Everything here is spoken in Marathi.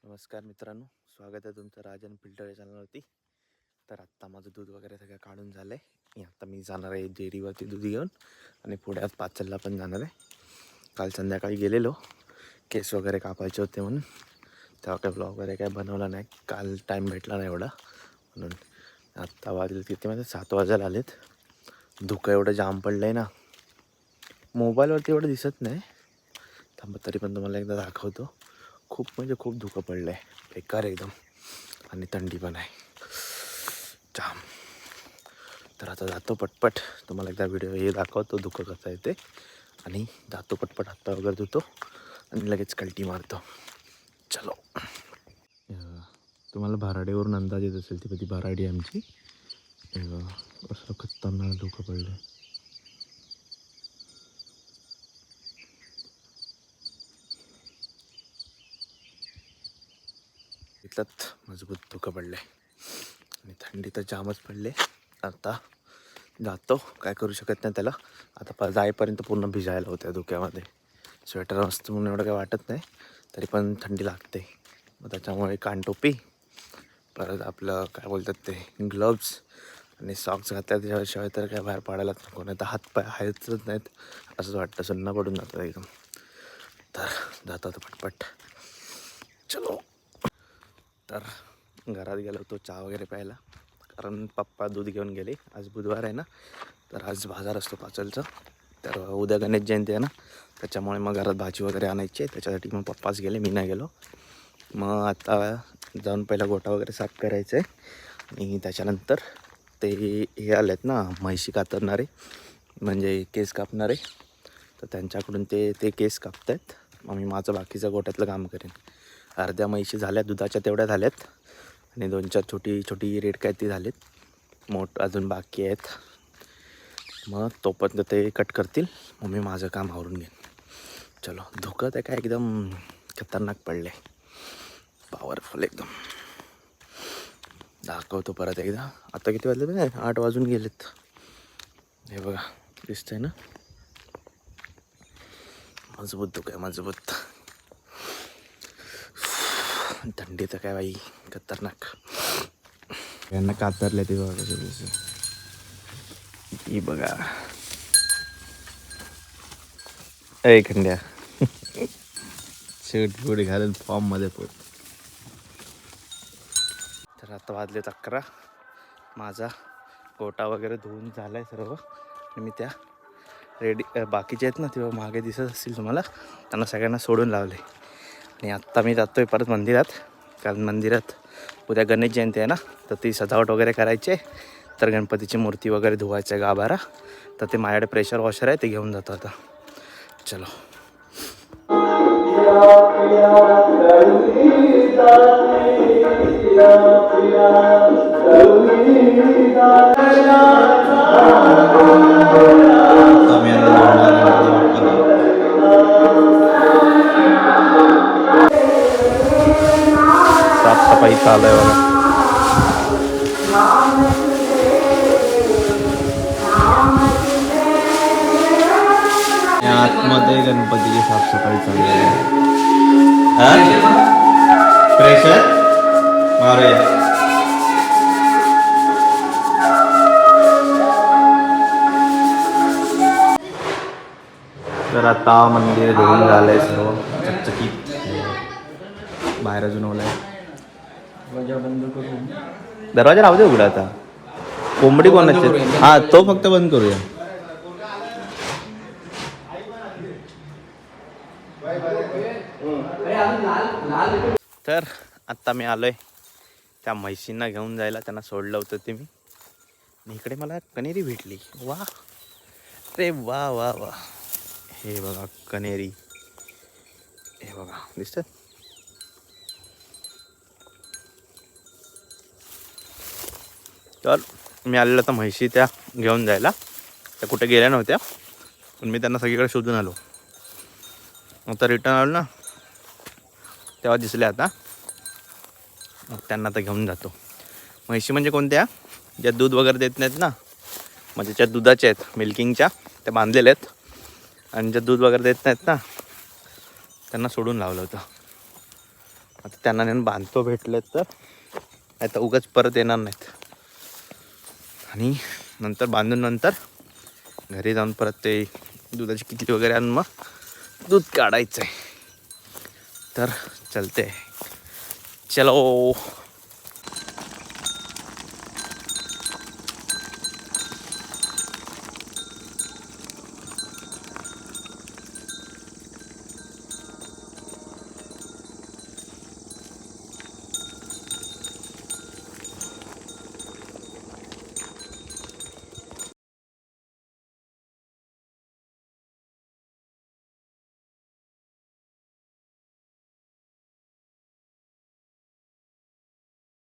नमस्कार मित्रांनो, स्वागत आहे तुमचं राजन फिल्टर या चॅनलवरती. तर आत्ता माझं दूध वगैरे सगळं काढून झालं आहे. आता मी जाणार आहे डेअरीवरती दूध घेऊन आणि पुढे आज पाचलला पण जाणार आहे. काल संध्याकाळी गेलेलो, केस वगैरे कापायचे होते म्हणून. तेव्हा काय ब्लॉग वगैरे काय बनवला नाही, काल टाईम भेटला नाही एवढा म्हणून. आत्ता वाजले किती म्हणजे 7 वाजायला आलेत. धुकं एवढं जाम पडलं आहे ना, मोबाईलवरती एवढं दिसत नाही. थांबा तरी पण तुम्हाला एकदा दाखवतो. खूप म्हणजे खूप धुकं पडलं आहे, बेकार एकदम. आणि थंडी पण आहे जाम. तर आता जातो पटपट, तुम्हाला एकदा व्हिडिओ हे दाखवतो धुकं कसं आहे ते. आणि जातो पटपट, हात वगैरे धुतो आणि लगेच कल्टी मारतो. चलो. तुम्हाला भराडीवरून अंदाज येत असेल ती कधी भराडी आमची. असं खतरनाक धुकं पडलं आहे. इथलंच मजबूत धुकं पडलं आहे आणि थंडी तर जामच पडले. आता जातो, काय करू शकत नाही त्याला. आता जाईपर्यंत पूर्ण भिजायला होत्या धुक्यामध्ये. स्वेटर असतं म्हणून एवढं काय वाटत नाही, तरी पण थंडी लागते. मग त्याच्यामुळे कानटोपी, परत आपलं काय बोलतात ते ग्लव्स आणि सॉक्स घातल्या त्याच्याशिवाय तर काय बाहेर पाडायलाच नको. नाही तर हातपाय हायच नाहीत असंच वाटतं, सुन्न पडून जातं एकदम. तर जातो आता पटपट. चलो. तर घरात गेलो होतो चहा वगैरे प्यायला, कारण पप्पा दूध घेऊन गेले. आज बुधवार आहे ना, तर आज बाजार असतो पाचलचा. तर उद्या गणेश जयंती आहे ना, त्याच्यामुळे मग घरात भाजी वगैरे आणायची आहे. त्याच्यासाठी मग पप्पाच गेले, मी नाही गेलो. मग आता जाऊन पहिला गोठा वगैरे साफ करायचं आहे आणि त्याच्यानंतर ते हे आलेत ना म्हैशी कातरणारे, म्हणजे केस कापणारे. तर त्यांच्याकडून ते केस कापत आहेत. मग मी माझं बाकीचं गोठ्यातलं काम करेन. अर्ध्या म्हैशी झाल्या दुधाच्या, तेवढ्या झाल्यात. आणि 2-4 छोटी रेड काय ती झालीत. मोठ अजून बाकी आहेत. मग तोपर्यंत ते कट करतील, मग मी माझं काम आवरून घेईन. चलो. धुकं ते काय एकदम खतरनाक पडले, पॉवरफुल एकदम. दाखवतो परत एकदा. आता किती वाजले नाही, 8 वाजून गेलेत. हे बघा, दिसतंय ना, मजबूत धुकं आहे, मजबूत. थंडी तर काय बाई खतरनाक. यांना कातरले ते बघा कसं. ही बघा, ए खंड्या शर्ट पुढे घालून फॉर्ममध्ये पोट. तर आता वाजले 11. माझा गोटा वगैरे धुवून झाला आहे सर्व. आणि मी त्या रेडी बाकीचे आहेत ना, तेव्हा मागे दिसत असतील तुम्हाला, त्यांना सगळ्यांना सोडून लावले. आणि आत्ता मी जातो आहे परत मंदिरात, कारण मंदिरात उद्या गणेश जयंती आहे ना, तर ती सजावट वगैरे करायची आहे. तर गणपतीची मूर्ती वगैरे धुवायचं आहे गाभारा. तर ते माझ्याकडे प्रेशर वॉशर आहे, ते घेऊन जातो आता. चलो. साफसफाई चालू आहे बघा. आतमध्ये गणपतीची साफसफाई चालू आहे. प्रेशर मारूया. तर आता मंदिर धुवून झालंय सर्व चकचकीत. बाहेर अजून ओलाय. दरवाजा राहू दे उघडा आता. कोंबडी कोणाची? हा, तो फक्त बंद करूया. तर आत्ता मी आलोय त्या म्हैशींना घेऊन जायला. त्यांना सोडलं होतं ते मी. आणि इकडे मला कनेरी भेटली. वा रे वा वा वा. हे बघा कनेरी, हे बघा दिसतं. तर मी आलेलो तर म्हैशी त्या घेऊन जायला. त्या कुठे गेल्या नव्हत्या, पण मी त्यांना सगळीकडे शोधून आलो. आता रिटर्न आलो ना, तेव्हा दिसल्या. आता मग त्यांना आता घेऊन जातो. म्हैशी म्हणजे कोणत्या? ज्या दूध वगैरे देत नाहीत ना, म्हणजे ज्या दुधाच्या आहेत, मिल्किंगच्या, त्या बांधलेल्या आहेत. आणि ज्या दूध वगैरे देत नाहीत ना, त्यांना सोडून लावलं होतं. आता त्यांना नेऊन बांधतो भेटले तर, नाही तर उगाच परत येणार नाहीत. आणि नंतर बांधून नंतर घरी जाऊन परत ते दुधाची किटली वगैरे आणून मग दूध काढायचं आहे. तर चलते चलो.